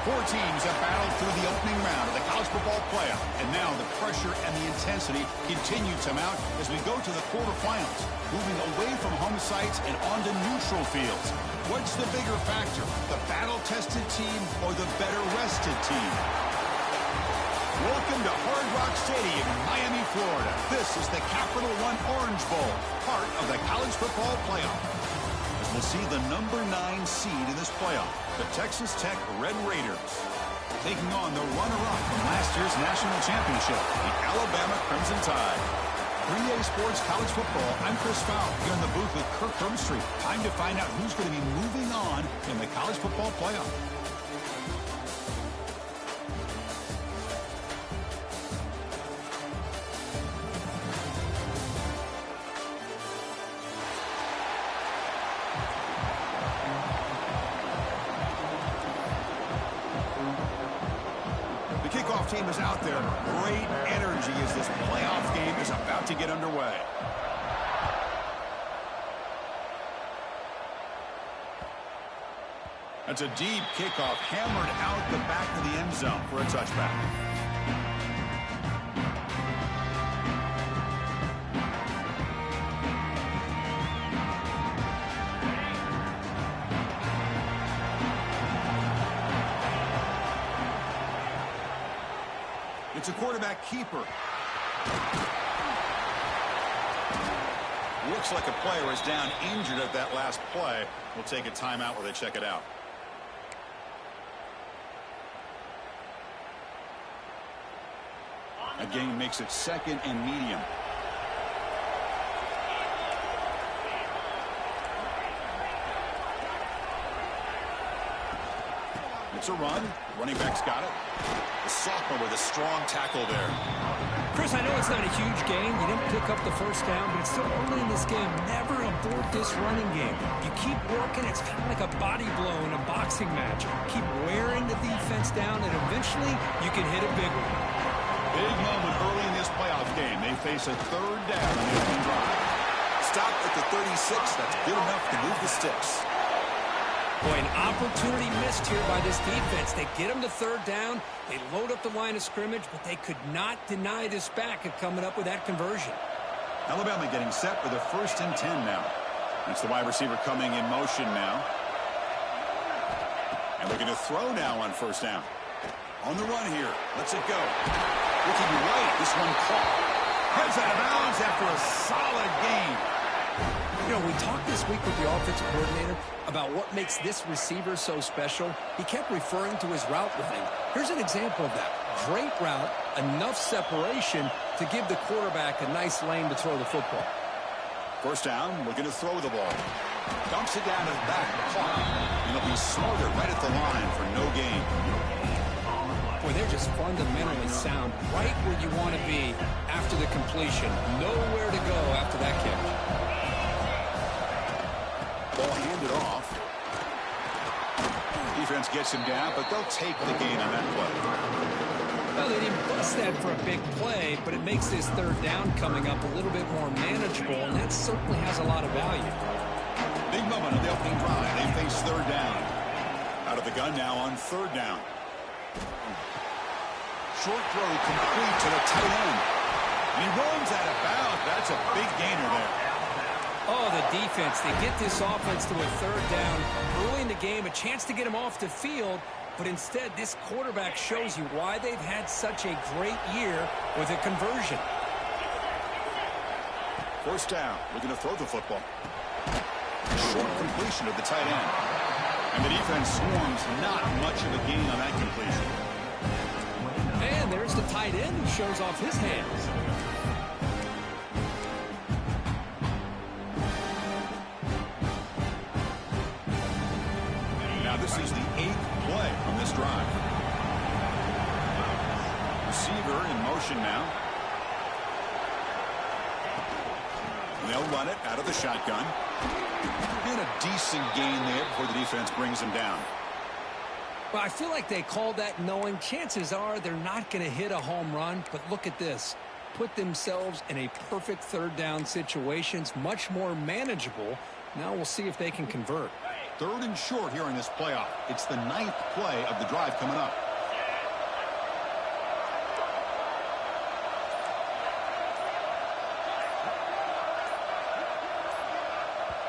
Four teams have battled through the opening round of the college football playoff, and now the pressure and the intensity continue to mount as we go to the quarterfinals, moving away from home sites and onto neutral fields. What's the bigger factor, the battle-tested team or the better-rested team? Welcome to Hard Rock Stadium in Miami, Florida. This is the Capital One Orange Bowl, part of the college football playoff. As we'll see the number 9 seed in this playoff, the Texas Tech Red Raiders, taking on the runner-up from last year's national championship, the Alabama Crimson Tide. 3A Sports College Football, I'm Chris Fowle, here in the booth with Kirk Herbstreit. Time to find out who's going to be moving on in the college football playoff. Team is out there. Great energy as this playoff game is about to get underway. That's a deep kickoff, hammered out the back of the end zone for a touchback. It's a quarterback keeper. Looks like a player is down injured at that last play. We'll take a timeout while they check it out. A gain makes it second and medium. It's a run. Running back's got it. The sophomore with a strong tackle there. Chris, I know it's not a huge gain. You didn't pick up the first down, but it's still early in this game. Never abort this running game. You keep working. It's kind of like a body blow in a boxing match. Keep wearing the defense down, and eventually you can hit a big one. Big moment early in this playoff game. They face a third down on the opening drive. Stop at the 36. That's good enough to move the sticks. Boy, an opportunity missed here by this defense. They get them to third down. They load up the line of scrimmage, but they could not deny this back of coming up with that conversion. Alabama getting set for the 1st and 10 now. It's the wide receiver coming in motion now. And looking to throw now on 1st down. On the run here. Let's it go. Looking right. This one caught. Heads out of bounds after a solid gain. You know, we talked this week with the offensive coordinator about what makes this receiver so special. He kept referring to his route running. Here's an example of that. Great route, enough separation to give the quarterback a nice lane to throw the football. 1st down, looking to throw the ball. Dumps it down to the back, caught. And he'll be smarter right at the line for no gain. Boy, they're just fundamentally sound right where you want to be after the completion. Nowhere to go after that catch. Ball handed off. Defense gets him down, but they'll take the gain on that play. Well, they didn't bust that for a big play, but it makes this third down coming up a little bit more manageable, and that certainly has a lot of value. Big moment on the opening drive. They face third down. Out of the gun now on 3rd down. Short throw complete to the tight end. And he runs out of bounds. That's a big gainer there. Oh, the defense. They get this offense to a 3rd down early in the game, a chance to get him off the field, but instead this quarterback shows you why they've had such a great year with a conversion. 1st down. Looking to throw the football. Short completion of the tight end. And the defense swarms not much of a gain on that completion. And there's the tight end who shows off his hands. This is the 8th play from this drive. Receiver in motion now. And they'll run it out of the shotgun. And a decent gain there before the defense brings him down. Well, I feel like they called that knowing chances are they're not going to hit a home run, but look at this. Put themselves in a perfect 3rd down situation. It's much more manageable. Now we'll see if they can convert. 3rd and short here in this playoff. It's the 9th play of the drive coming up.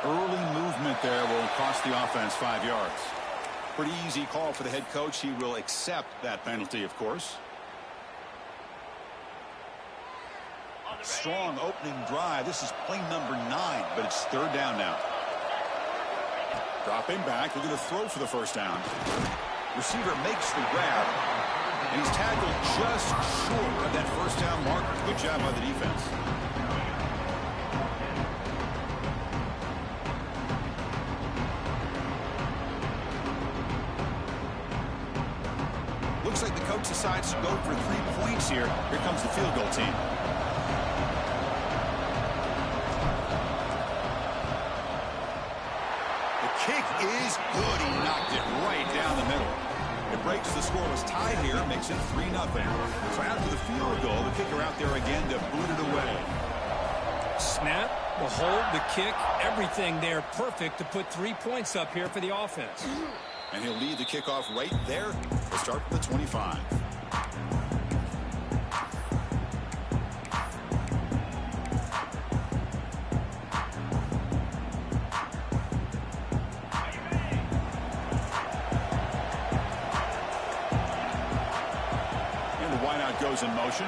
Early movement there will cost the offense 5 yards. Pretty easy call for the head coach. He will accept that penalty, of course. Strong opening drive. This is play number 9, but it's 3rd down now. Dropping back. They're going to throw for the 1st down. Receiver makes the grab, and he's tackled just short of that 1st down marker. Good job by the defense. Looks like the coach decides to go for 3 points here. Here comes the field goal team. Kick is good. He knocked it right down the middle. It breaks the scoreless tie here, makes it 3-0. So after the field goal, the kicker out there again to boot it away. Snap, the hold, the kick, everything there perfect to put 3 points up here for the offense. And he'll lead the kickoff right there to start from the 25. Goes in motion.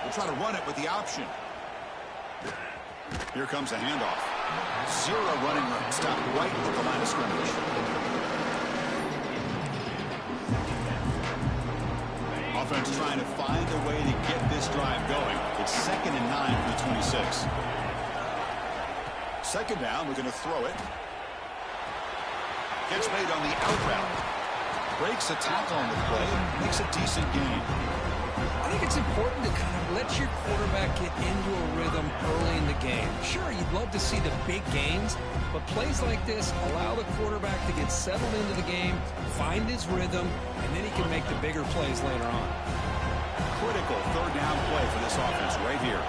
We'll try to run it with the option. Here comes a handoff. 0 running room. Stop right at the line of scrimmage. Offense trying to find a way to get this drive going. It's 2nd and 9 for the 26. 2nd down. We're going to throw it. Gets made on the out route. Breaks a tackle on the play, makes a decent gain. I think it's important to kind of let your quarterback get into a rhythm early in the game. Sure, you'd love to see the big gains, but plays like this allow the quarterback to get settled into the game, find his rhythm, and then he can make the bigger plays later on. Critical 3rd down play for this offense right here.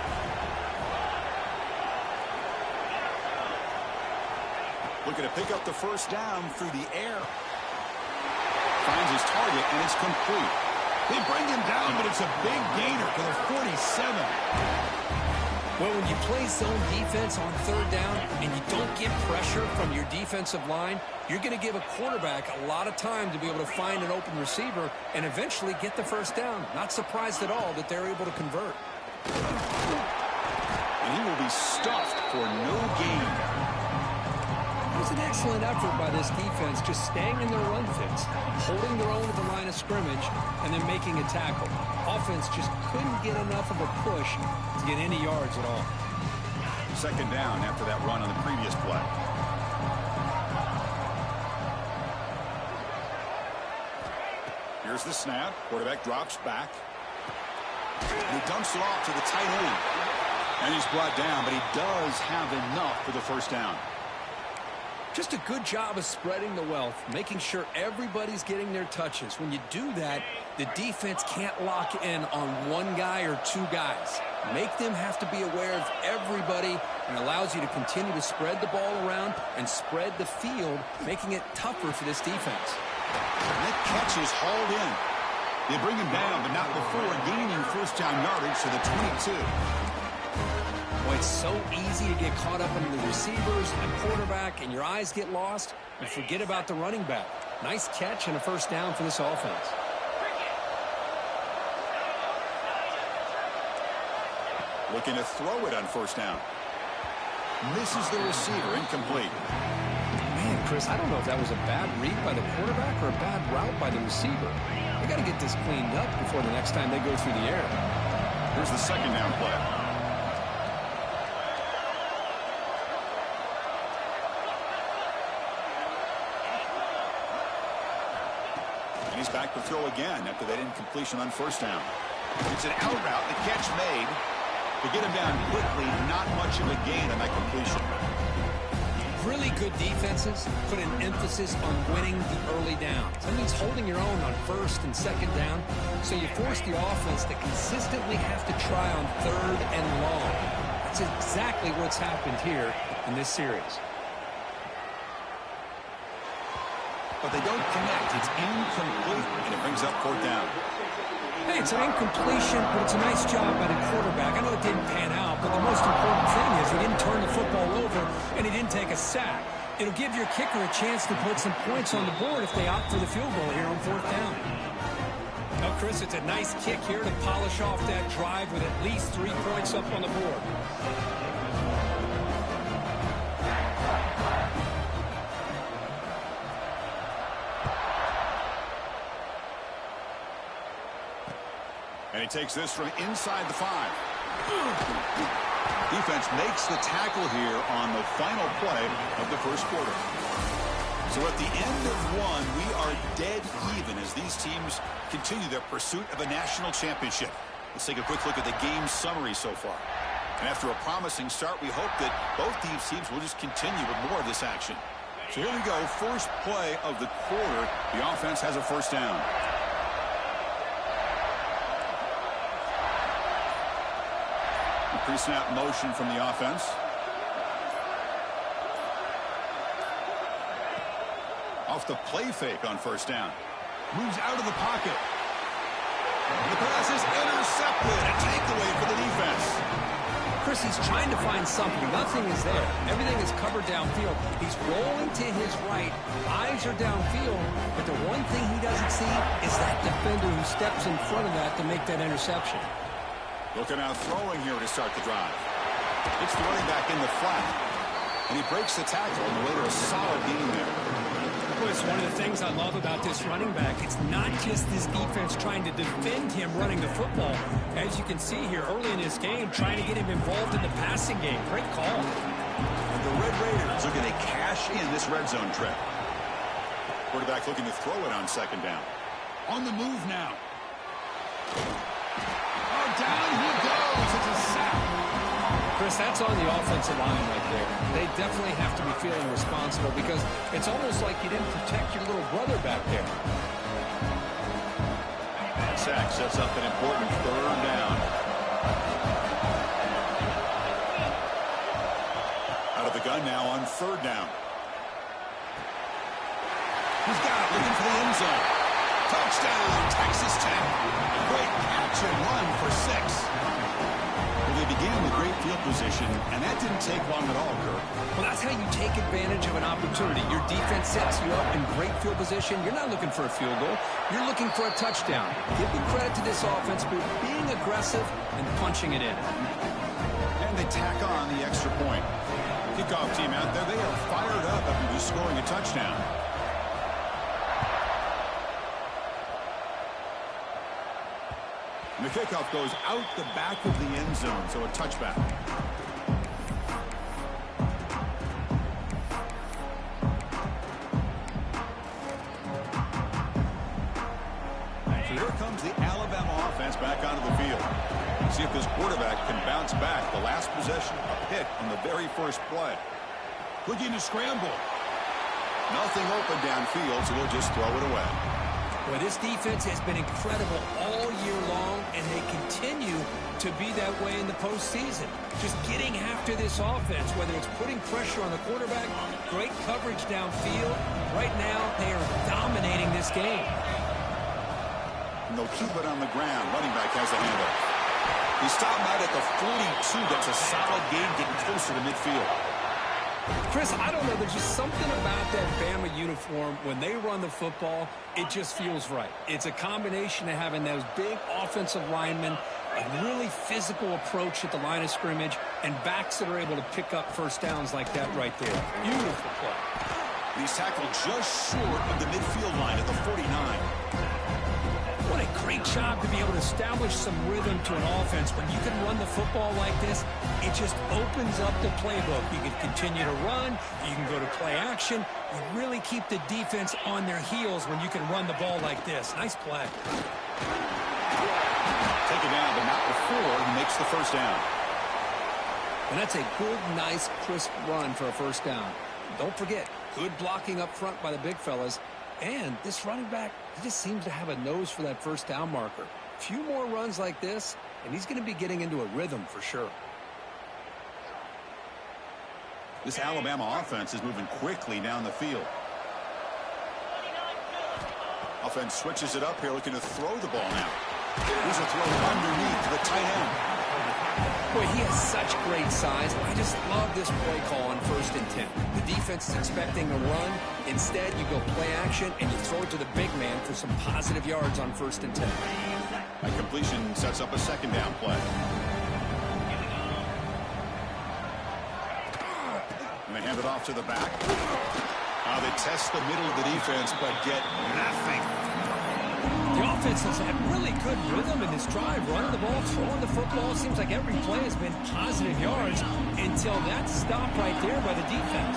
Looking to pick up the 1st down through the air. Finds his target, and it's complete. They bring him down, but it's a big gainer for the 47. Well, when you play zone defense on 3rd down and you don't get pressure from your defensive line, you're going to give a quarterback a lot of time to be able to find an open receiver and eventually get the 1st down. Not surprised at all that they're able to convert. And he will be stuffed for no gain. It was an excellent effort by this defense, just staying in their run fits, holding their own at the line of scrimmage, and then making a tackle. Offense just couldn't get enough of a push to get any yards at all. 2nd down after that run on the previous play. Here's the snap. Quarterback drops back. And he dumps it off to the tight end. And he's brought down, but he does have enough for the 1st down. Just a good job of spreading the wealth, making sure everybody's getting their touches. When you do that, the defense can't lock in on 1 guy or 2 guys. Make them have to be aware of everybody, and allows you to continue to spread the ball around and spread the field, making it tougher for this defense. And that catch is hauled in. They bring him down, but not before gaining 1st down yardage to the 22. Boy, it's so easy to get caught up in the receivers and quarterback, and your eyes get lost, and forget about the running back. Nice catch and a 1st down for this offense. Looking to throw it on 1st down. Misses the receiver, incomplete. Man, Chris, I don't know if that was a bad read by the quarterback or a bad route by the receiver. They got to get this cleaned up before the next time they go through the air. Here's the 2nd down play. And he's back to throw again after that incompletion on 1st down. It's an out route, the catch made. To get him down quickly, not much of a gain on that completion. Really good defenses put an emphasis on winning the early downs. That means holding your own on 1st and 2nd down, so you force the offense to consistently have to try on 3rd and long. That's exactly what's happened here in this series. but they don't connect. It's incomplete, and it brings up fourth down. Hey, it's an incompletion, but it's a nice job by the quarterback. I know it didn't pan out, but the most important thing is he didn't turn the football over, and he didn't take a sack. It'll give your kicker a chance to put some points on the board if they opt for the field goal here on fourth down. Now, Chris, it's a nice kick here to polish off that drive with at least 3 points up on the board. And he takes this from inside the 5. Defense makes the tackle here on the final play of the first quarter. So at the end of one, we are dead even as these teams continue their pursuit of a national championship. Let's take a quick look at the game summary so far. And after a promising start, we hope that both these teams will just continue with more of this action. So here we go, first play of the quarter. The offense has a first down. Pre-snap motion from the offense. Off the play fake on first down. Moves out of the pocket. The pass is intercepted. A takeaway for the defense. Chris, he's trying to find something. Nothing is there. Everything is covered downfield. He's rolling to his right. Eyes are downfield. But the one thing he doesn't see is that defender who steps in front of that to make that interception. Looking out throwing here to start the drive. It's the running back in the flat. And he breaks the tackle on the way to a solid gain there. Well, it's one of the things I love about this running back. It's not just this defense trying to defend him running the football. As you can see here early in this game, trying to get him involved in the passing game. Great call. And the Red Raiders looking to cash in this red zone trip. Quarterback looking to throw it on second down. On the move now. Down he goes. It's a sack. Chris, that's on the offensive line right there. They definitely have to be feeling responsible because it's almost like you didn't protect your little brother back there. Sack sets up an important third down. Out of the gun now on third down. He's got it, looking for the end zone. Touchdown, Texas Tech. Great catch and run for 6. Well, they began with great field position, and that didn't take long at all, Kirk. Well, that's how you take advantage of an opportunity. Your defense sets you up in great field position. You're not looking for a field goal. You're looking for a touchdown. Give the credit to this offense for being aggressive and punching it in. And they tack on the extra point. Kickoff team out there, they are fired up after just scoring a touchdown. And the kickoff goes out the back of the end zone, so a touchback. So here comes the Alabama offense back onto the field. See if this quarterback can bounce back. The last possession, a pick on the very first play. Looking to scramble. Nothing open downfield, so we'll just throw it away. Well, this defense has been incredible all year long, and they continue to be that way in the postseason. Just getting after this offense, whether it's putting pressure on the quarterback, great coverage downfield. Right now, they are dominating this game. And they'll keep it on the ground. Running back has the handoff. He stopped out at the 42. That's a solid gain, getting closer to midfield. Chris, I don't know. There's just something about that Bama uniform. When they run the football, it just feels right. It's a combination of having those big offensive linemen, a really physical approach at the line of scrimmage, and backs that are able to pick up first downs like that right there. Beautiful play. He's tackled just short of the midfield line at the 49. What a great job to be able to establish some rhythm to an offense. When you can run the football like this, it just opens up the playbook. You can continue to run. You can go to play action. You really keep the defense on their heels when you can run the ball like this. Nice play. Take it down, but not before he makes the first down. And that's a good, nice, crisp run for a first down. Don't forget, good blocking up front by the big fellas. And this running back, he just seems to have a nose for that first down marker. A few more runs like this, and he's going to be getting into a rhythm for sure. This Alabama offense is moving quickly down the field. Offense switches it up here, looking to throw the ball now. Here's a throw underneath to the tight end. Boy, he has such great size. I just love this play call on 1st and 10. The defense is expecting a run. Instead, you go play action, and you throw it to the big man for some positive yards on 1st and 10. That completion sets up a 2nd down play. And they hand it off to the back. They test the middle of the defense, but get nothing. The offense has had really good rhythm in this drive, running the ball, throwing the football. Seems like every play has been positive yards until that stop right there by the defense.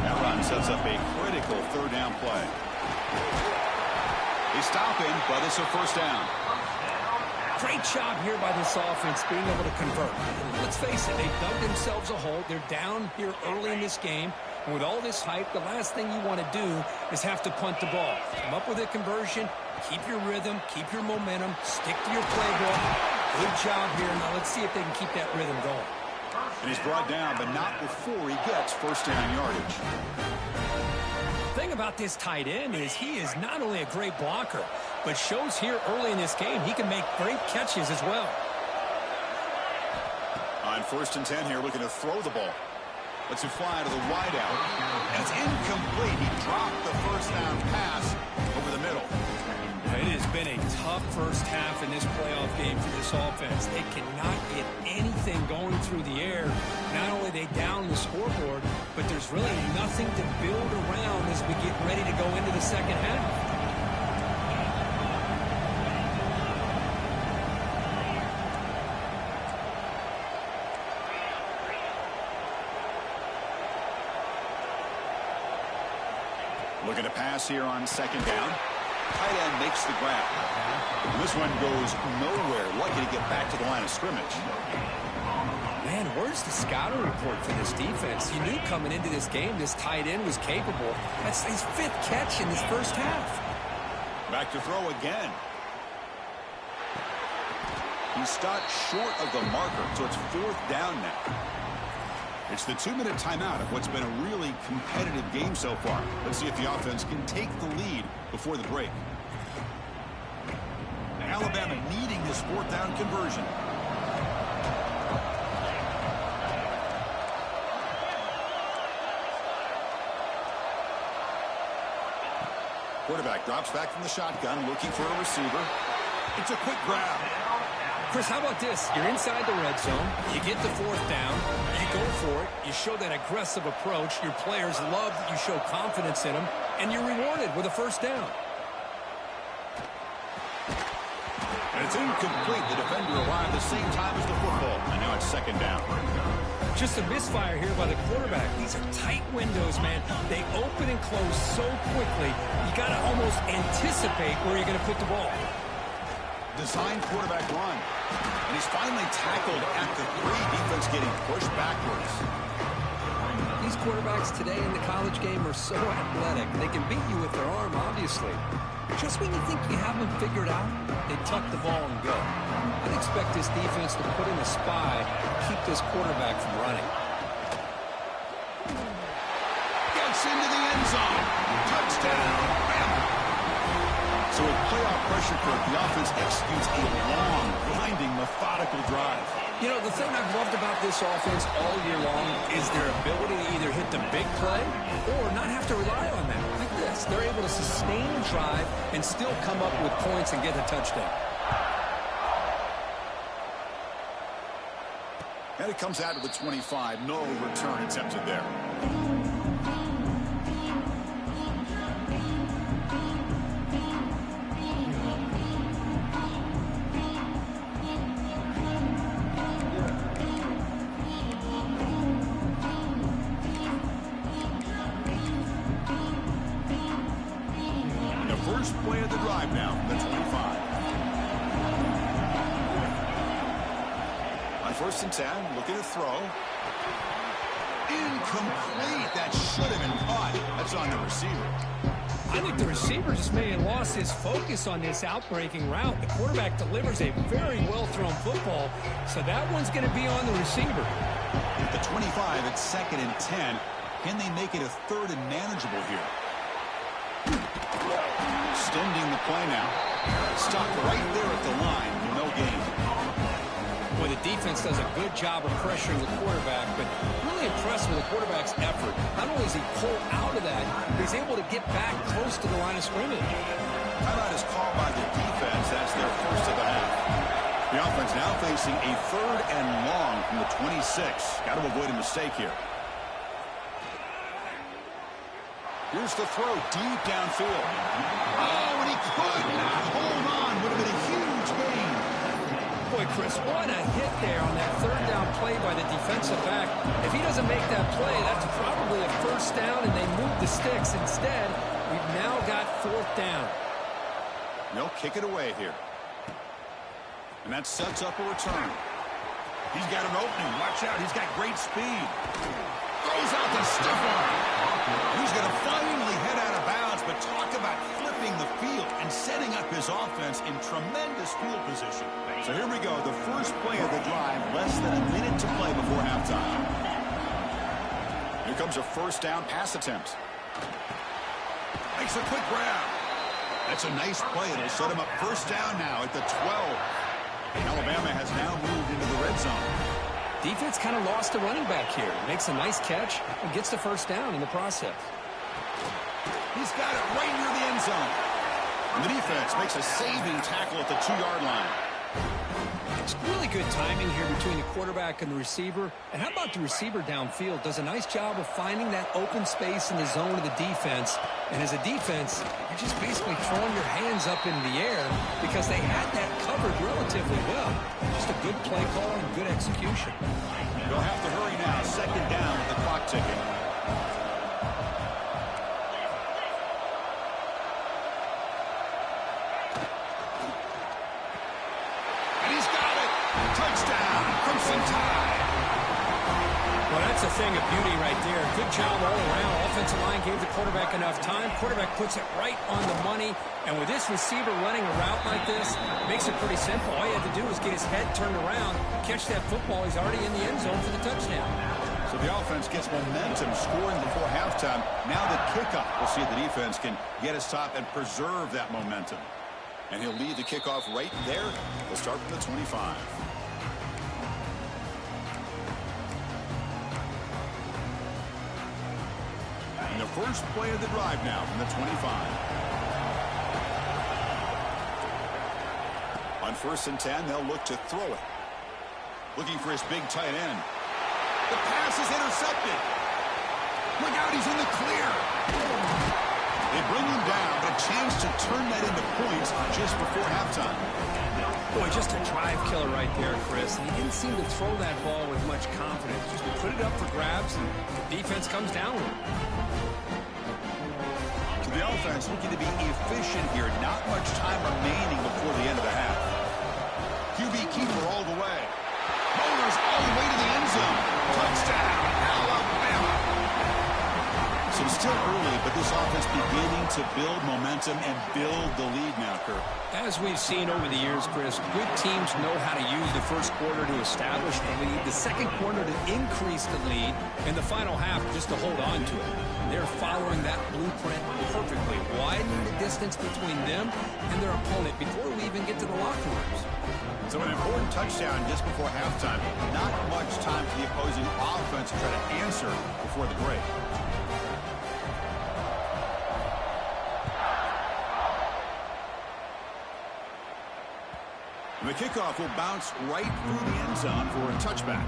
That run sets up a critical 3rd down play. They stop him, but it's a 1st down. Great job here by this offense being able to convert. Let's face it, they dug themselves a hole. They're down here early in this game. And with all this hype, the last thing you want to do is have to punt the ball. Come up with a conversion, keep your rhythm, keep your momentum, stick to your playbook. Good job here. Now let's see if they can keep that rhythm going. And he's brought down, but not before he gets 1st down yardage. The thing about this tight end is he is not only a great blocker, but shows here early in this game he can make great catches as well. On 1st and 10 here, looking to throw the ball. Lets it fly to the wideout. And it's incomplete. He dropped the 1st down pass over the middle. It has been a tough first half in this playoff game for this offense. They cannot get anything going through the air. Not only are they down the scoreboard, but there's really nothing to build around as we get ready to go into the 2nd half. Looking to pass here on 2nd down. Tight end makes the grab. And this one goes nowhere. Lucky to get back to the line of scrimmage. Man, where's the scouting report for this defense? You knew coming into this game this tight end was capable. That's his 5th catch in this first half. Back to throw again. He stopped short of the marker, so it's 4th down now. It's the 2-minute timeout of what's been a really competitive game so far. Let's see if the offense can take the lead before the break. Alabama needing this 4th down conversion. Quarterback drops back from the shotgun, looking for a receiver. It's a quick grab. Chris, how about this? You're inside the red zone. You get the 4th down. You go for it. You show that aggressive approach. Your players love that you show confidence in them. And you're rewarded with a 1st down. And it's incomplete. The defender arrived the same time as the football. And now it's 2nd down. Just a misfire here by the quarterback. These are tight windows, man. They open and close so quickly. You got to almost anticipate where you're going to put the ball. Designed quarterback run. And he's finally tackled at the 3. Defense getting pushed backwards. These quarterbacks today in the college game are so athletic. They can beat you with their arm, obviously. Just when you think you have them figured out, they tuck the ball and go. I'd expect this defense to put in a spy, keep this quarterback from running. Gets into the end zone. Touchdown. So with playoff pressure, Kirk, the offense executes a long, grinding, methodical drive. You know, the thing I've loved about this offense all year long is their ability to either hit the big play or not have to rely on that. Like this, they're able to sustain a drive and still come up with points and get a touchdown. And it comes out of the 25. No return attempted there. First play of the drive now, the 25. On 1st and 10, looking to throw. Incomplete. That should have been caught. That's on the receiver. I think the receiver just may have lost his focus on this outbreaking route. The quarterback delivers a very well-thrown football, so that one's going to be on the receiver. At the 25, it's 2nd and 10. Can they make it a 3rd and manageable here? Extending the play now. Stopped right there at the line. No gain. Boy, the defense does a good job of pressuring the quarterback, but really impressed with the quarterback's effort. Not only does he pull out of that, but he's able to get back close to the line of scrimmage. Timeout is called by the defense. That's their first of the half. The offense now facing a 3rd and long from the 26. Got to avoid a mistake here. Here's the throw deep downfield. Oh, and he could not hold on. Would have been a huge gain. Boy, Chris, what a hit there on that 3rd down play by the defensive back. If he doesn't make that play, that's probably a 1st down, and they move the sticks. Instead, we've now got 4th down. They'll kick it away here. And that sets up a return. He's got an opening. Watch out. He's got great speed. Throws out the stiff arm. He's going to finally head out of bounds, but talk about flipping the field and setting up his offense in tremendous field position. So here we go. The first play of the drive, less than a minute to play before halftime. Here comes a 1st down pass attempt. Makes a quick grab. That's a nice play. It'll set him up 1st down now at the 12. Alabama has now moved into the red zone. Defense kind of lost the running back here. Makes a nice catch and gets the 1st down in the process. He's got it right near the end zone. And the defense makes a saving tackle at the 2-yard line. It's really good timing here between the quarterback and the receiver. And how about the receiver downfield? Does a nice job of finding that open space in the zone of the defense. And as a defense, you're just basically throwing your hands up in the air because they had that covered relatively well. Just a good play call and good execution. They'll have to hurry now. 2nd down with the clock ticking. That's a thing of beauty right there. Good job all around. Offensive line gave the quarterback enough time. Quarterback puts it right on the money. And with this receiver running a route like this, it makes it pretty simple. All you have to do is get his head turned around, catch that football. He's already in the end zone for the touchdown. So the offense gets momentum, scoring before halftime. Now the kickoff. We'll see if the defense can get a stop and preserve that momentum. And he'll lead the kickoff right there. We'll start from the 25. And the first play of the drive now from the 25. On 1st and 10, they'll look to throw it. Looking for his big tight end. The pass is intercepted. Look out, he's in the clear. They bring him down, but a chance to turn that into points just before halftime. Boy, just a drive killer right there, Chris. And he didn't seem to throw that ball with much confidence. Just put it up for grabs, and the defense comes down with it. So the offense looking to be efficient here. Not much time remaining before the end of the half. QB keeper all the way. Motors all the way to the end zone. Touchdown, Alabama. So still early, but this offense beginning to build momentum and build the lead now, Kirk. As we've seen over the years, Chris, good teams know how to use the first quarter to establish the lead, the second quarter to increase the lead, and the final half just to hold on to it. They're following that blueprint perfectly, widening the distance between them and their opponent before we even get to the locker rooms. So an important touchdown just before halftime. Not much time for the opposing offense to try to answer before the break. And the kickoff will bounce right through the end zone for a touchback.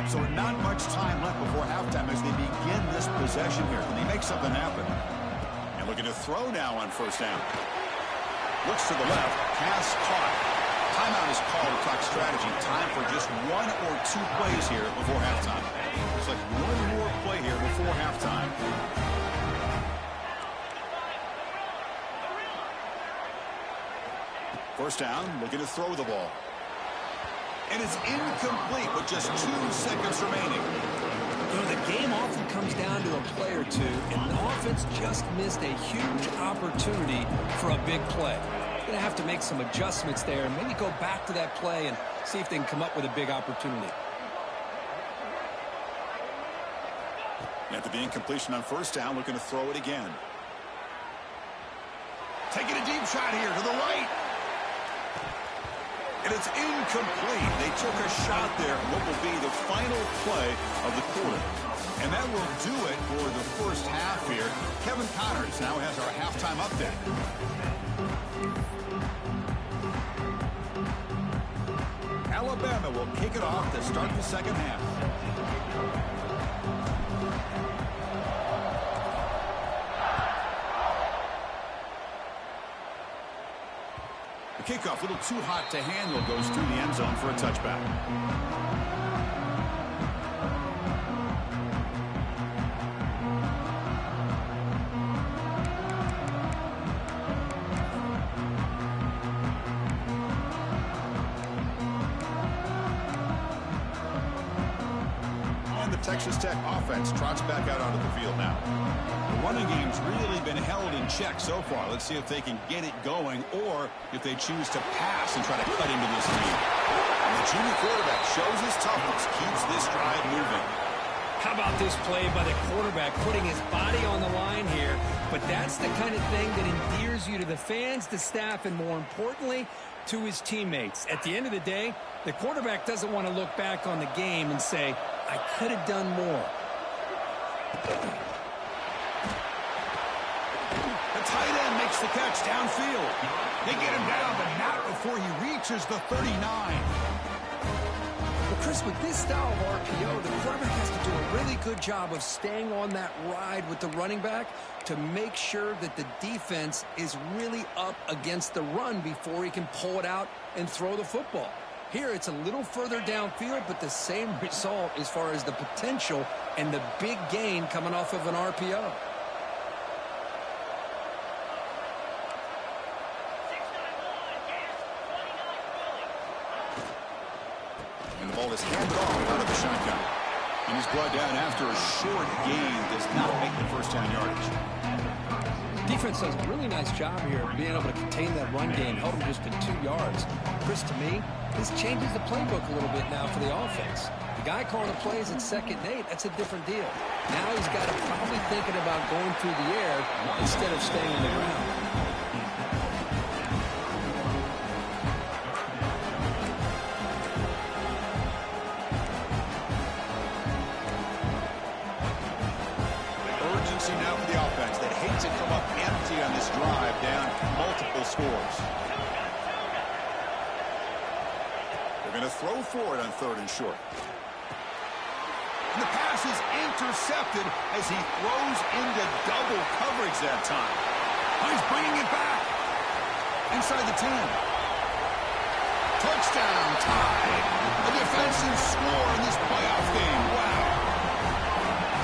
So not much time left before halftime as they begin this possession here. Can they make something happen? And looking to throw now on 1st down. Looks to the left. Pass caught. Timeout is called. Clock strategy. Time for just 1 or 2 plays here before halftime. Looks like one more play here before halftime. First down, looking to throw the ball. And it's incomplete with just 2 seconds remaining. You know, the game often comes down to a play or two, and the offense just missed a huge opportunity for a big play. going to have to make some adjustments there and maybe go back to that play and see if they can come up with a big opportunity. After the incompletion on first down, looking to throw it again. Taking a deep shot here to the right. And it's incomplete. They took a shot there, what will be the final play of the quarter. And that will do it for the first half here. Kevin Connors now has our halftime update. Alabama will kick it off to start the second half. The kickoff, a little too hot to handle, goes through the end zone for a touchback. And the Texas Tech offense trots back out onto the field now. The running game's really been held in check so far. Let's see if they can get it going or if they choose to pass and try to cut into this lead. And the junior quarterback shows his toughness, keeps this drive moving. How about this play by the quarterback, putting his body on the line here? But that's the kind of thing that endears you to the fans, the staff, and more importantly, to his teammates. At the end of the day, the quarterback doesn't want to look back on the game and say, I could have done more. Tight end makes the catch downfield. They get him down, but not before he reaches the 39. Well, Chris, with this style of RPO, the quarterback has to do a really good job of staying on that ride with the running back to make sure that the defense is really up against the run before he can pull it out and throw the football. Here, it's a little further downfield, but the same result as far as the potential and the big gain coming off of an RPO. The ball is handed off out of the shotgun. And he's brought down after a short gain. Does not make the first down yardage. Defense does a really nice job here of being able to contain that run game, held him just to 2 yards. Chris, to me, this changes the playbook a little bit now for the offense. The guy calling the plays at 2nd and 8, that's a different deal. Now he's got to probably thinking about going through the air instead of staying on the ground. Now for the offense that hates to come up empty on this drive, down multiple scores. They're going to throw for it on 3rd and short. And the pass is intercepted as he throws into double coverage that time. He's bringing it back inside the 10. Touchdown, tie. A defensive score in this playoff game. Wow.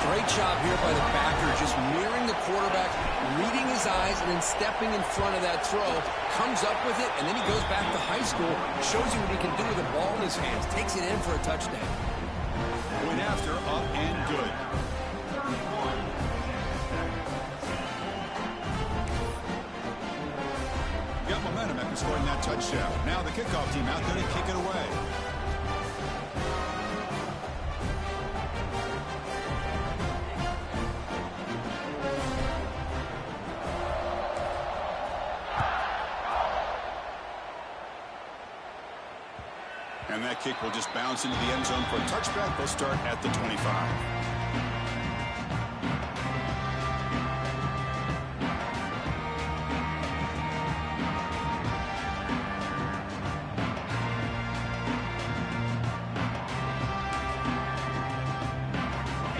Great job here by the backer, just mirroring the quarterback, reading his eyes, and then stepping in front of that throw. Comes up with it, and then he goes back to high school. Shows you what he can do with the ball in his hands. Takes it in for a touchdown. Point after, up and good. Got momentum after scoring that touchdown. Now the kickoff team out there to kick it away. And that kick will just bounce into the end zone for a touchback. They'll start at the 25.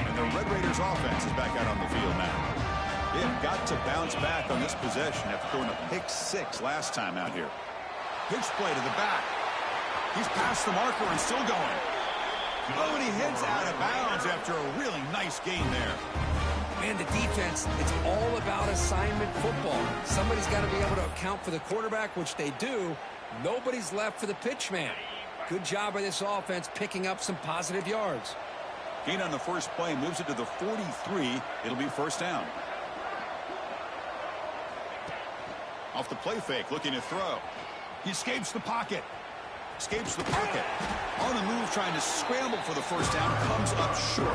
And the Red Raiders offense is back out on the field now. They've got to bounce back on this possession after throwing a pick 6 last time out here. Pitch play to the back. He's past the marker and still going. Oh, and he heads out of bounds after a really nice gain there. Man, the defense, it's all about assignment football. Somebody's got to be able to account for the quarterback, which they do. Nobody's left for the pitch man. Good job by this offense picking up some positive yards. Gain on the first play moves it to the 43. It'll be first down. Off the play fake, looking to throw. He escapes the pocket. Escapes the pocket. On the move, trying to scramble for the first down. Comes up short.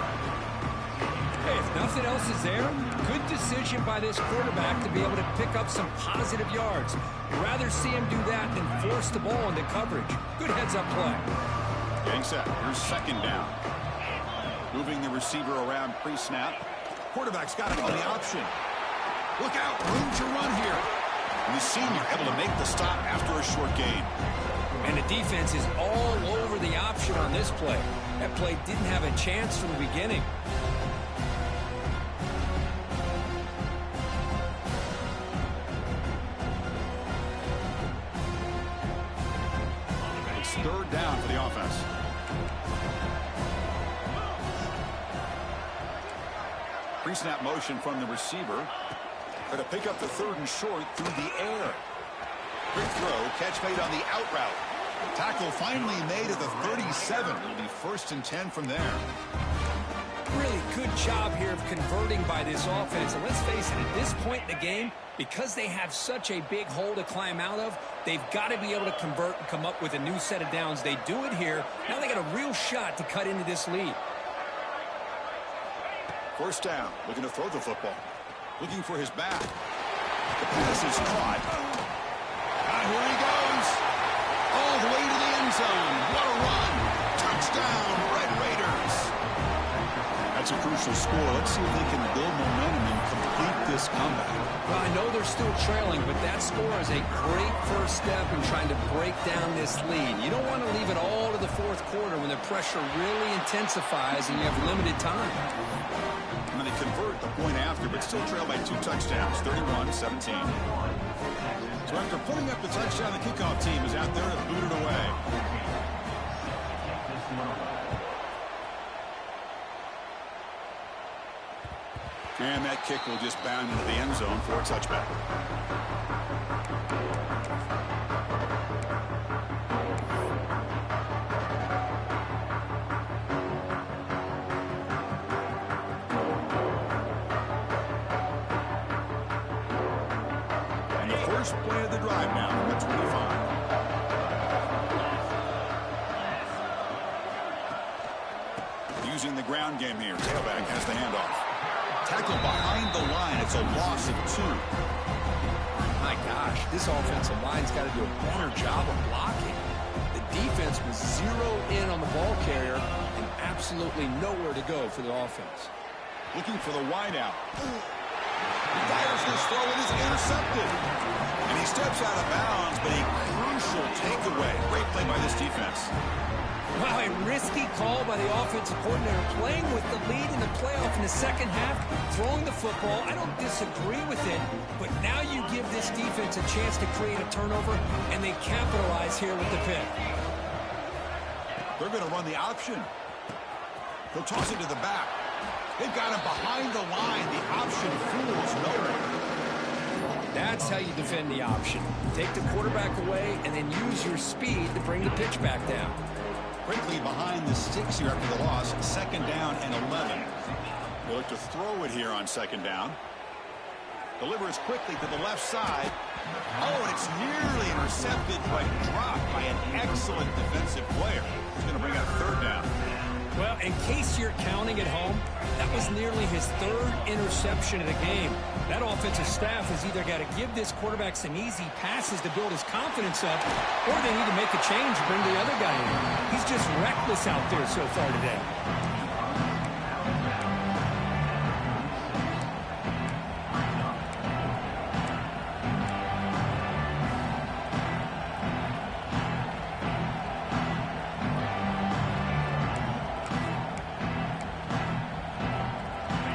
Hey, if nothing else is there, good decision by this quarterback to be able to pick up some positive yards. You'd rather see him do that than force the ball into coverage. Good heads-up play. Getting set. Here's second down. Moving the receiver around pre-snap. Quarterback's got him on the option. Look out. Room to run here. And the senior able to make the stop after a short gain. And the defense is all over the option on this play. That play didn't have a chance from the beginning. It's third down for the offense. Pre-snap motion from the receiver. Going to pick up the third and short through the air. Quick throw, catch made on the out route. Tackle finally made at the 37. It'll be first and 10 from there. Really good job here of converting by this offense. And let's face it, at this point in the game, because they have such a big hole to climb out of, they've got to be able to convert and come up with a new set of downs. They do it here. Now they got a real shot to cut into this lead. First down, looking to throw the football. Looking for his back. The pass is caught. And here he goes. All the way to the end zone. What a run. Touchdown, Red Raiders. That's a crucial score. Let's see if they can build momentum and complete this comeback. Well, I know they're still trailing, but that score is a great first step in trying to break down this lead. You don't want to leave it all to the fourth quarter when the pressure really intensifies and you have limited time. And then they convert the point after, but still trail by 2 touchdowns, 31-17. So after putting up the touchdown, the kickoff team is out there to boot it away. And that kick will just bound into the end zone for a touchback. And the first play of the drive now from the 25. Using the ground game here. Tailback has the handoff. Tackle behind the line. It's a loss of 2. My gosh, this offensive line's got to do a better job of blocking. The defense was zeroed in on the ball carrier and absolutely nowhere to go for the offense. Looking for the wideout. He fires this throw and is intercepted. And he steps out of bounds, but a crucial takeaway. Great play by this defense. Wow, a risky call by the offensive coordinator, playing with the lead in the playoff in the second half, throwing the football. I don't disagree with it, but now you give this defense a chance to create a turnover, and they capitalize here with the pick. They're going to run the option. He'll toss it to the back. They've got him behind the line. The option fools no one. That's how you defend the option. Take the quarterback away and then use your speed to bring the pitch back down. Quickly behind the sticks here after the loss. Second down and 11. They look to throw it here on second down. Delivers quickly to the left side. Oh, and it's nearly intercepted, but dropped by an excellent defensive player. He's going to bring out third down. Well, in case you're counting at home, that was nearly his third interception of the game. That offensive staff has either got to give this quarterback some easy passes to build his confidence up, or they need to make a change and bring the other guy in. He's just reckless out there so far today.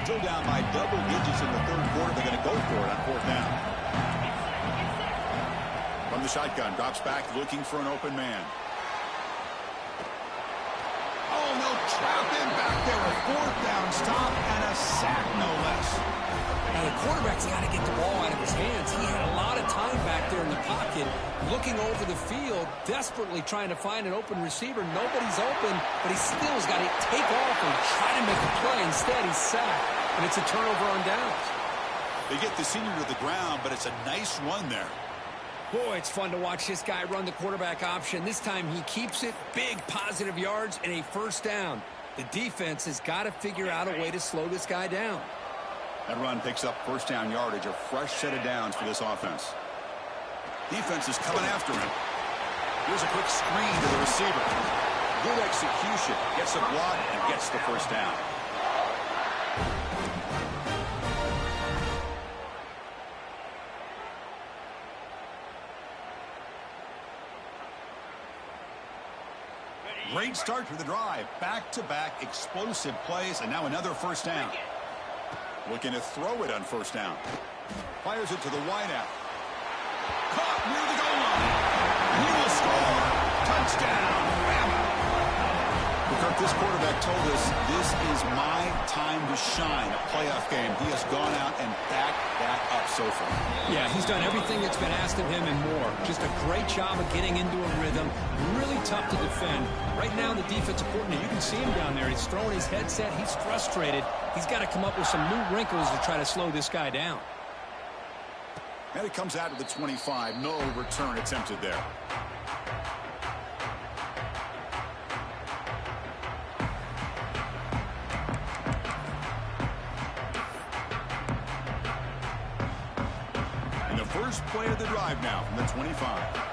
Still down by double digits in the third quarter. They're going to go for it on fourth down. From the shotgun, drops back, looking for an open man. Oh, no, trap him back there. A fourth down stop and a sack, no less. Now, the quarterback's got to get the ball out of his hands. He had a lot of time back there in the pocket, looking over the field, desperately trying to find an open receiver. Nobody's open, but he still's got to take off and try to make a play. Instead, he's sacked, and it's a turnover on downs. They get the senior to the ground, but it's a nice run there. Boy, it's fun to watch this guy run the quarterback option. This time he keeps it, big positive yards, and a first down. The defense has got to figure out a way to slow this guy down. That run picks up first down yardage, a fresh set of downs for this offense. Defense is coming after him. Here's a quick screen to the receiver. Good execution. Gets a block and gets the first down. Great start to the drive. Back-to-back explosive plays, and now another first down. Looking to throw it on first down. Fires it to the wideout. Caught near the goal line. He will score. Touchdown, Bama. Kirk, this quarterback told us this is my time to shine. A playoff game. He has gone out and backed that up so far. Yeah, he's done everything that's been asked of him and more. Just a great job of getting into a rhythm. Really tough to defend. Right now, the defensive coordinator, you can see him down there. He's throwing his headset. He's frustrated. He's got to come up with some new wrinkles to try to slow this guy down. And it comes out of the 25. No return attempted there. And the first play of the drive now from the 25.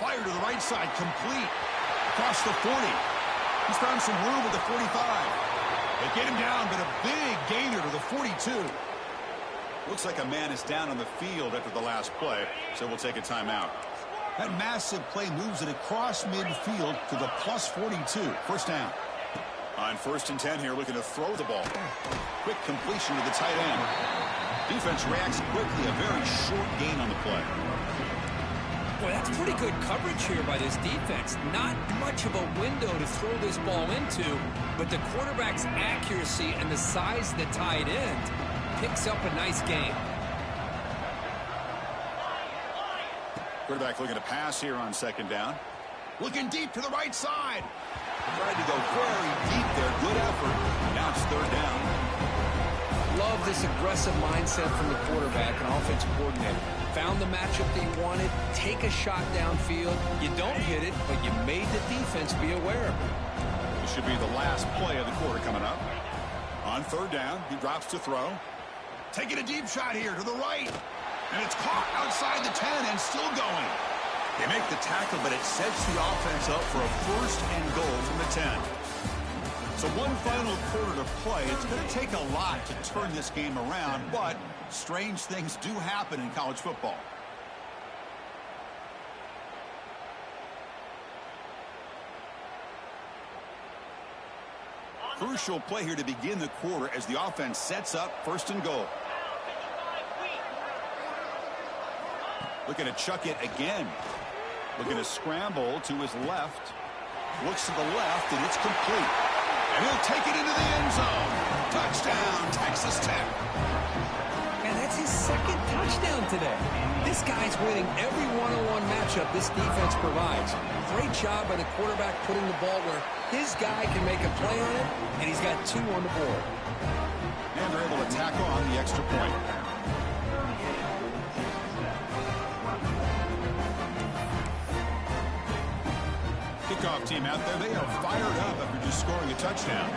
Fire to the right side, complete. Across the 40. He's found some room at the 45. They get him down, but a big gainer to the 42. Looks like a man is down on the field after the last play, so we'll take a timeout. That massive play moves it across midfield to the plus 42. First down. On 1st and 10 here, looking to throw the ball. Quick completion to the tight end. Defense reacts quickly, a very short gain on the play. Boy, that's pretty good coverage here by this defense. Not much of a window to throw this ball into, but the quarterback's accuracy and the size of the tight end picks up a nice gain. Quarterback looking to pass here on 2nd down. Looking deep to the right side. Tried to go very deep there. Good effort. Now it's 3rd down. Love this aggressive mindset from the quarterback and offensive coordinator. Found the matchup they wanted, take a shot downfield. You don't hit it, but you made the defense be aware of it. This should be the last play of the quarter coming up. On 3rd down, he drops to throw. Taking a deep shot here to the right. And it's caught outside the 10 and still going. They make the tackle, but it sets the offense up for a 1st and goal from the 10. So one final quarter to play. It's going to take a lot to turn this game around, but strange things do happen in college football. Crucial play here to begin the quarter as the offense sets up 1st and goal. Looking to chuck it again. Looking to scramble to his left. Looks to the left, and it's complete. And he'll take it into the end zone. Touchdown, Texas Tech. And that's his 2nd touchdown today. This guy's winning every one-on-one matchup this defense provides. Great job by the quarterback putting the ball where his guy can make a play on it, and he's got 2 on the board. And they're able to tack on the extra point. Kickoff team out there. They are fired up after just scoring a touchdown.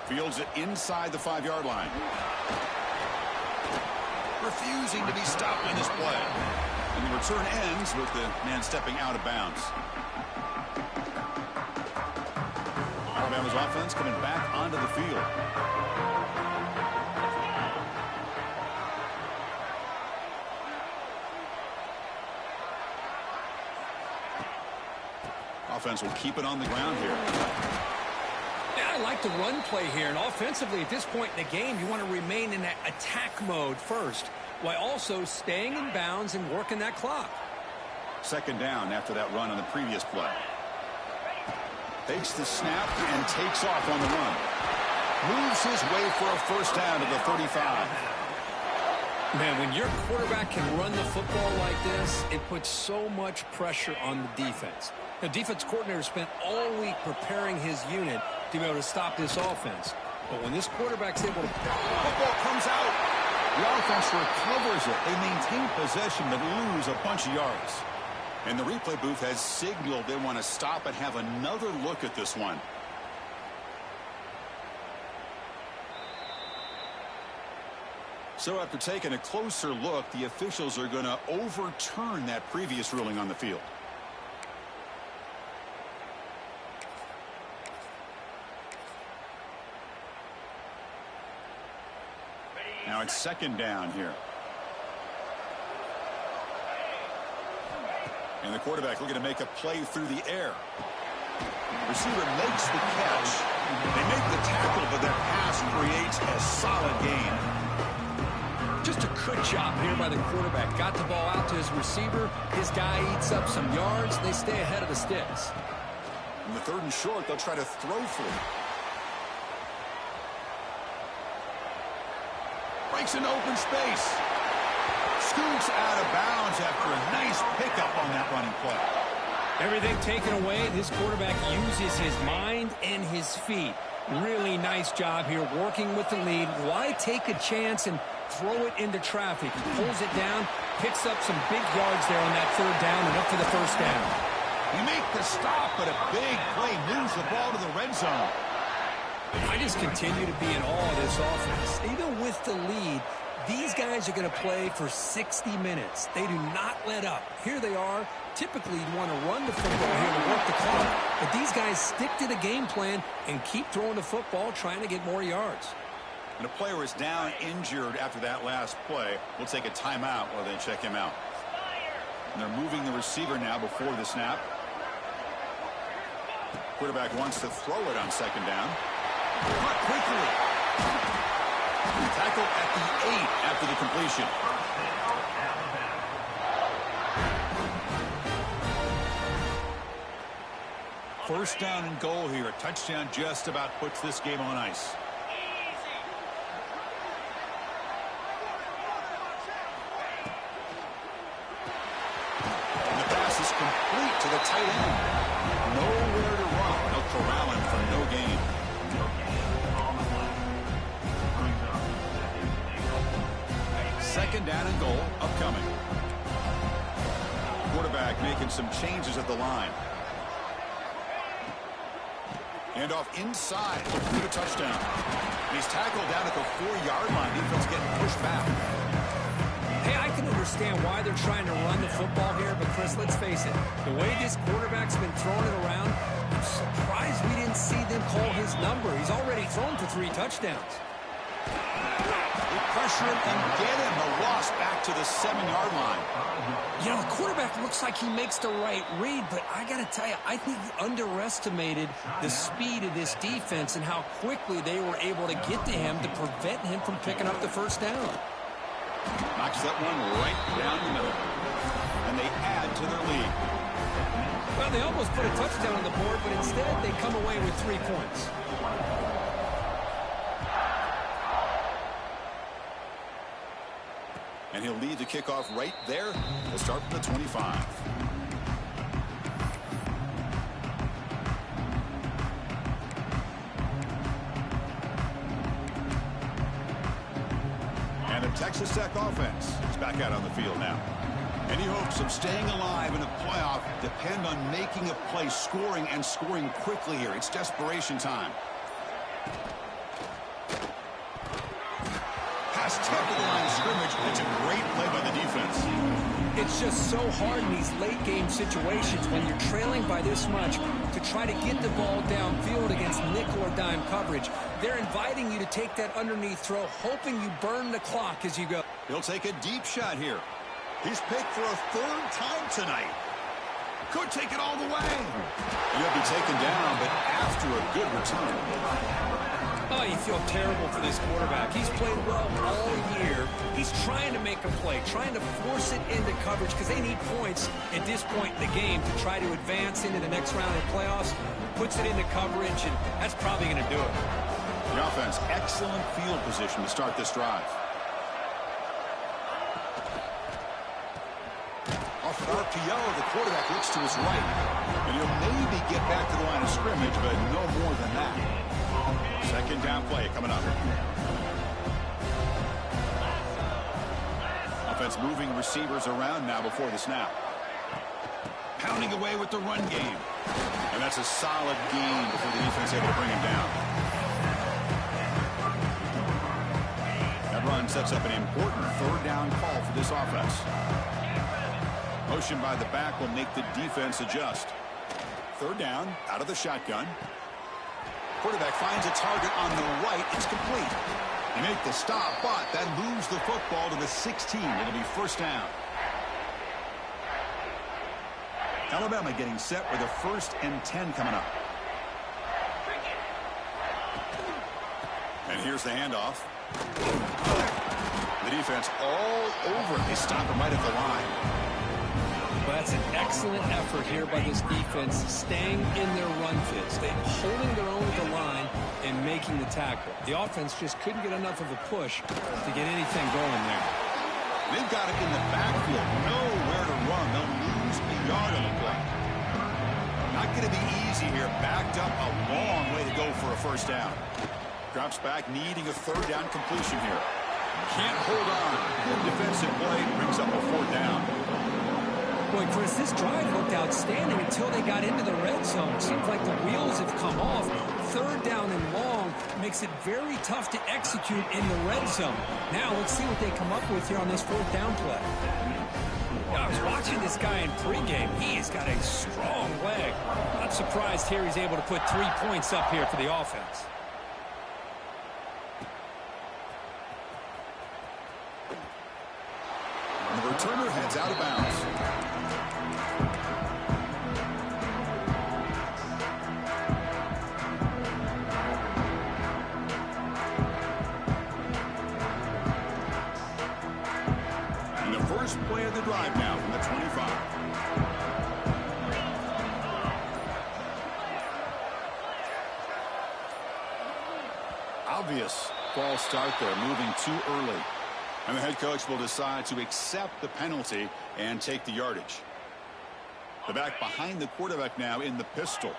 Fields it inside the 5-yard line. Refusing to be stopped in this play. And the return ends with the man stepping out of bounds. Alabama's offense coming back onto the field. Offense will keep it on the ground here. Yeah, I like the run play here. And offensively, at this point in the game, you want to remain in that attack mode first, while also staying in bounds and working that clock. 2nd down after that run on the previous play. Takes the snap and takes off on the run. Moves his way for a 1st down to the 35. Man, when your quarterback can run the football like this, it puts so much pressure on the defense. The defense coordinator spent all week preparing his unit to be able to stop this offense. But when this quarterback's able to... Football comes out. The offense recovers it. They maintain possession but lose a bunch of yards. And the replay booth has signaled they want to stop and have another look at this one. So after taking a closer look, the officials are going to overturn that previous ruling on the field. Now it's second down here. And the quarterback looking to make a play through the air. Receiver makes the catch. They make the tackle, but their pass creates a solid gain. Just a good job here by the quarterback. Got the ball out to his receiver. His guy eats up some yards. They stay ahead of the sticks. In the third and short, they'll try to throw for it. Breaks an open space. Scoots out of bounds after a nice pickup on that running play. Everything taken away, this quarterback uses his mind and his feet. Really nice job here working with the lead. Why take a chance and throw it into traffic? He pulls it down, picks up some big yards there on that third down and up to the first down. You make the stop, but a big play moves the ball to the red zone. I just continue to be in awe of this offense. Even with the lead, these guys are going to play for 60 minutes. They do not let up. Here they are. Typically, you want to run the football here to work the clock, but these guys stick to the game plan and keep throwing the football, trying to get more yards. And a player is down injured after that last play. We'll take a timeout while they check him out. And they're moving the receiver now before the snap. Quarterback wants to throw it on second down. Caught quickly. Tackle at the 8 after the completion. First down and goal here. A touchdown just about puts this game on ice. And the pass is complete to the tight end. Nowhere to run. They'll corral him for no gain. Second down and goal upcoming. Quarterback making some changes at the line. And off inside for the touchdown. And he's tackled down at the 4-yard line. Defense getting pushed back. Hey, I can understand why they're trying to run the football here, but Chris, let's face it, the way this quarterback's been throwing it around, I'm surprised we didn't see them call his number. He's already thrown for 3 touchdowns. They pressure him and get him. A loss back to the 7-yard line. You know, the quarterback looks like he makes the right read, but I got to tell you, I think he underestimated the speed of this defense and how quickly they were able to get to him to prevent him from picking up the first down. Knocks that one right down the middle. And they add to their lead. Well, they almost put a touchdown on the board, but instead they come away with 3 points. And he'll lead the kickoff right there. He'll start from the 25. And the Texas Tech offense is back out on the field now. Any hopes of staying alive in a playoff depend on making a play, scoring, and scoring quickly here. It's desperation time. Pass tipped to the line of scrimmage. It's a great play by the defense. It's just so hard in these late-game situations when you're trailing by this much to try to get the ball downfield against nickel or dime coverage. They're inviting you to take that underneath throw, hoping you burn the clock as you go. He'll take a deep shot here. He's picked for a 3rd time tonight. Could take it all the way. He'll be taken down, but after a good return. Oh, you feel terrible for this quarterback. He's played well all year. He's trying to make a play, trying to force it into coverage because they need points at this point in the game to try to advance into the next round of the playoffs. Puts it into coverage, and that's probably going to do it. The offense, excellent field position to start this drive. Off the RPO, the quarterback looks to his right. And he'll maybe get back to the line of scrimmage, but no more than that. Second down play coming up. Offense moving receivers around now before the snap. Pounding away with the run game. And that's a solid gain before the defense able to bring him down. That run sets up an important third down call for this offense. Motion by the back will make the defense adjust. Third down, out of the shotgun. Quarterback finds a target on the right. It's complete. They make the stop, but that moves the football to the 16. It'll be first down. Alabama getting set with a 1st and 10 coming up. And here's the handoff. The defense all over it. They stop him right at the line. Well, that's an excellent effort here by this defense, staying in their run fit, holding their own at the line and making the tackle. The offense just couldn't get enough of a push to get anything going there. They've got it in the backfield. Nowhere to run. They'll lose a yard on the play. Not going to be easy here. Backed up a long way to go for a first down. Drops back, needing a third down completion here. Can't hold on. Good defensive play. Brings up a fourth down. Boy, Chris, this drive looked outstanding until they got into the red zone. Seems like the wheels have come off. Third down and long makes it very tough to execute in the red zone. Now let's see what they come up with here on this fourth down play. I was watching this guy in pregame. He's got a strong leg. Not surprised here he's able to put 3 points up here for the offense. And the returner heads out of bounds. First play of the drive now from the 25. Obvious false start there, moving too early. And the head coach will decide to accept the penalty and take the yardage. The back behind the quarterback now in the pistol.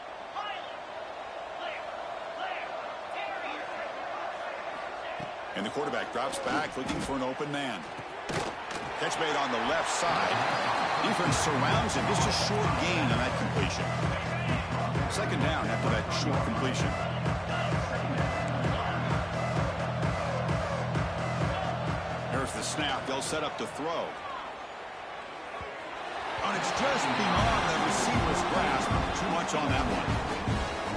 And the quarterback drops back looking for an open man. Catch made on the left side. Defense surrounds him. Just a short gain on that completion. Second down after that short completion. Here's the snap. They'll set up to throw. And it's just beyond the receiver's grasp. Too much on that one.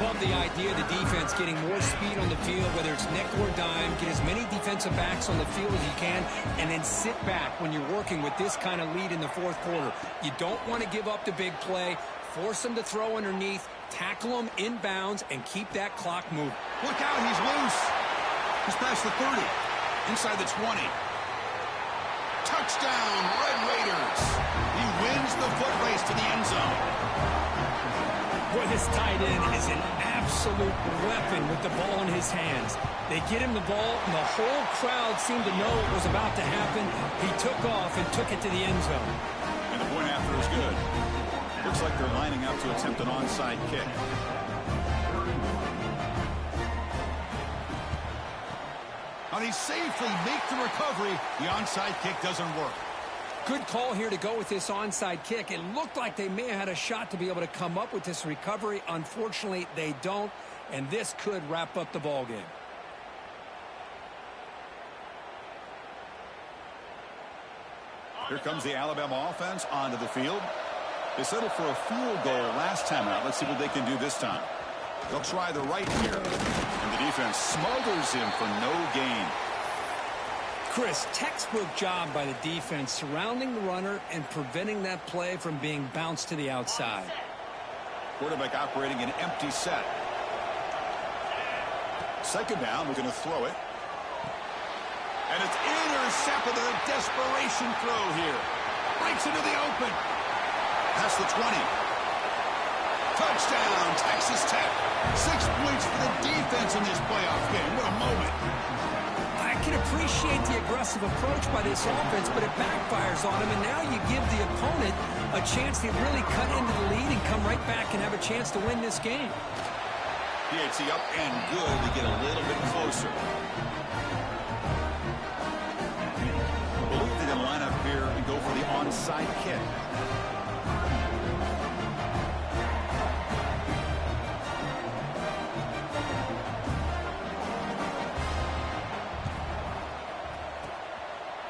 Love the idea of the defense getting more speed on the field, whether it's nickel or dime, get as many defensive backs on the field as you can, and then sit back when you're working with this kind of lead in the fourth quarter. You don't want to give up the big play, force them to throw underneath, tackle them inbounds, and keep that clock moving. Look out, he's loose. He's past the 30, inside the 20. Touchdown, Red Raiders. He wins the foot race to the end zone. Boy, this tight end is an absolute weapon with the ball in his hands. They get him the ball, and the whole crowd seemed to know what was about to happen. He took off and took it to the end zone. And the point after is good. Looks like they're lining up to attempt an onside kick. And he safely makes the recovery. The onside kick doesn't work. Good call here to go with this onside kick. It looked like they may have had a shot to be able to come up with this recovery. Unfortunately, they don't, and this could wrap up the ball game. Here comes the Alabama offense onto the field. They settled for a field goal last time out. Let's see what they can do this time. They'll try the right here, and the defense smothers him for no gain. Chris, textbook job by the defense surrounding the runner and preventing that play from being bounced to the outside. Quarterback operating an empty set. Second down, we're going to throw it. And it's intercepted with a desperation throw here. Breaks into the open. Past the 20. Touchdown, Texas Tech. 6 points for the defense in this playoff game. What a moment. I can appreciate the aggressive approach by this offense, but it backfires on him, and now you give the opponent a chance to really cut into the lead and come right back and have a chance to win this game. PAT up and good to get a little bit closer. I believe they're going to line up here and go for the onside kick.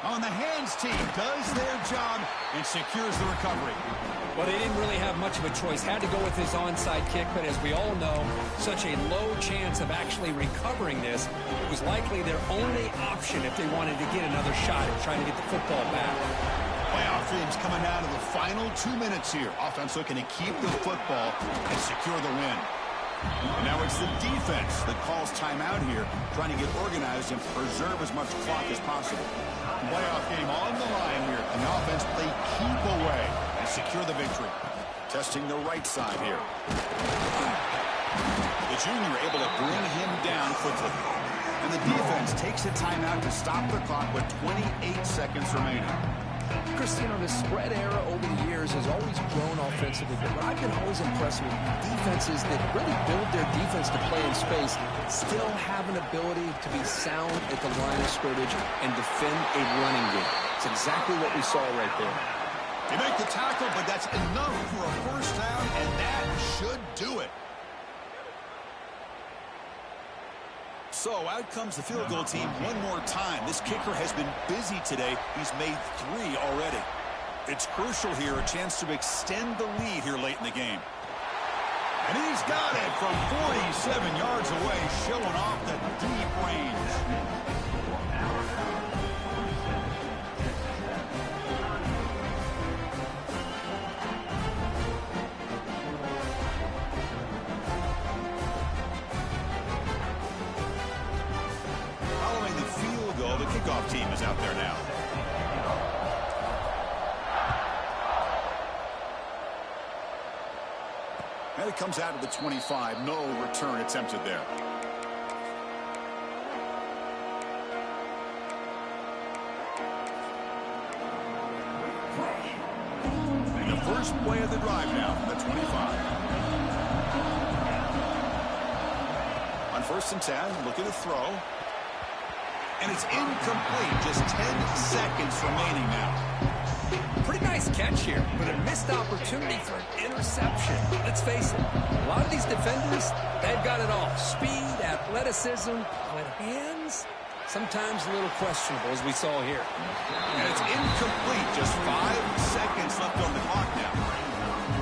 On the hands team does their job and secures the recovery. Well, they didn't really have much of a choice. Had to go with his onside kick, but as we all know, such a low chance of actually recovering this. It was likely their only option if they wanted to get another shot at trying to get the football back. Playoff teams coming down to the final 2 minutes here. Offense looking to keep the football and secure the win. And now it's the defense that calls timeout here, trying to get organized and preserve as much clock as possible. Playoff game on the line here, and the offense play keep away and secure the victory. Testing the right side here. The junior able to bring him down quickly. And the defense takes a timeout to stop the clock with 28 seconds remaining. Chris, you know, the spread era over the years has always grown offensively, but what I've been always impressed with defenses that really build their defense to play in space still have an ability to be sound at the line of scrimmage and defend a running game. It's exactly what we saw right there. They make the tackle, but that's enough for a first down, and that should do it. So out comes the field goal team one more time. This kicker has been busy today. He's made 3 already. It's crucial here, a chance to extend the lead here late in the game. And he's got it from 47 yards away, showing off the deep range. The kickoff team is out there now. And it comes out of the 25. No return attempted there. And the first play of the drive now from the 25. On 1st and 10, looking to throw. And it's incomplete. Just 10 seconds remaining now. Pretty nice catch here, but a missed opportunity for an interception. Let's face it, a lot of these defenders, they've got it all. Speed, athleticism, but hands, sometimes a little questionable, as we saw here. And it's incomplete. Just 5 seconds left on the clock now.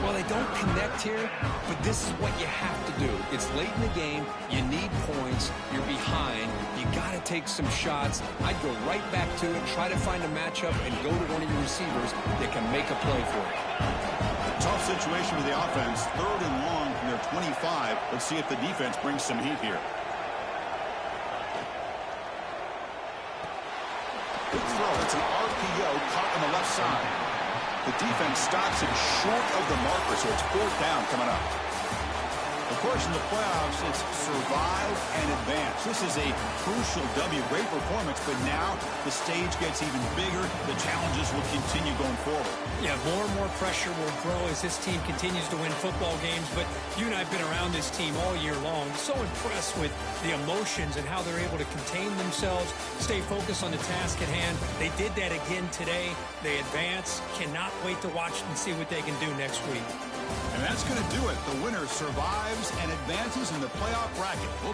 Well, they don't connect here, but this is what you have to do. It's late in the game. You need points. You're behind. You got to take some shots. I'd go right back to it, try to find a matchup, and go to one of your receivers that can make a play for it. Tough situation with the offense. 3rd and long from their 25. Let's see if the defense brings some heat here. Big throw. It's an RPO caught on the left side. The defense stops him short of the marker, so it's 4th down coming up. Of course, in the playoffs, it's survive and advance. This is a crucial W. Great performance, but now the stage gets even bigger. The challenges will continue going forward. Yeah, more and more pressure will grow as this team continues to win football games, but you and I have been around this team all year long. So impressed with the emotions and how they're able to contain themselves, stay focused on the task at hand. They did that again today. They advance. Cannot wait to watch and see what they can do next week. And that's going to do it. The winner survives and advances in the playoff bracket. We'll